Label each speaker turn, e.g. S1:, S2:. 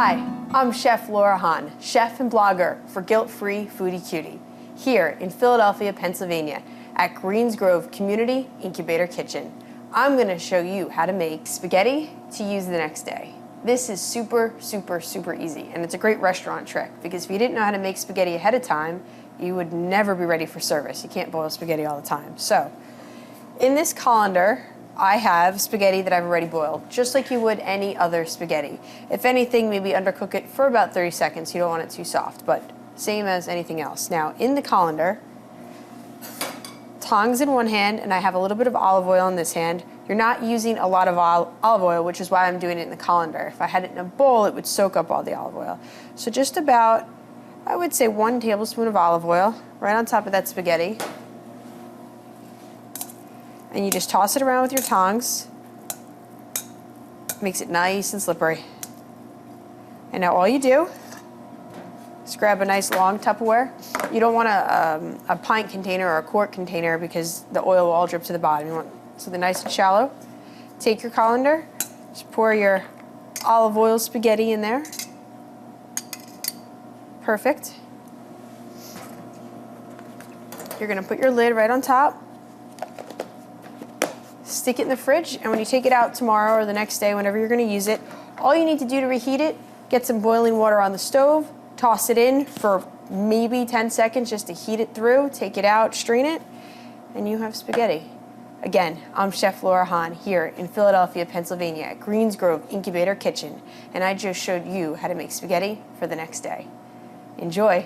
S1: Hi, I'm Chef Laura Hahn, chef and blogger for Guilt-Free Foodie Cutie, here in Philadelphia, Pennsylvania, at Greens Grove Community Incubator Kitchen. I'm going to show you how to make spaghetti to use the next day. This is super easy, and it's a great restaurant trick, because if you didn't know how to make spaghetti ahead of time, you would never be ready for service. You can't boil spaghetti all the time. So, in this colander, I have spaghetti that I've already boiled, just like you would any other spaghetti. If anything, maybe undercook it for about 30 seconds. You don't want it too soft, but same as anything else. Now, in the colander, tongs in one hand, and I have a little bit of olive oil in this hand. You're not using a lot of olive oil, which is why I'm doing it in the colander. If I had it in a bowl, it would soak up all the olive oil. So just about, I would say 1 tablespoon of olive oil right on top of that spaghetti. And you just toss it around with your tongs. Makes it nice and slippery. And now all you do is grab a nice long Tupperware. You don't want a pint container or a quart container because the oil will all drip to the bottom. You want something nice and shallow. Take your colander, just pour your olive oil spaghetti in there. Perfect. You're gonna put your lid right on top. Stick it in the fridge, and when you take it out tomorrow or the next day, whenever you're going to use it, all you need to do to reheat it, get some boiling water on the stove, toss it in for maybe 10 seconds just to heat it through, take it out, strain it, and you have spaghetti. Again, I'm Chef Laura Hahn here in Philadelphia, Pennsylvania at Greens Grove Incubator Kitchen, and I just showed you how to make spaghetti for the next day. Enjoy.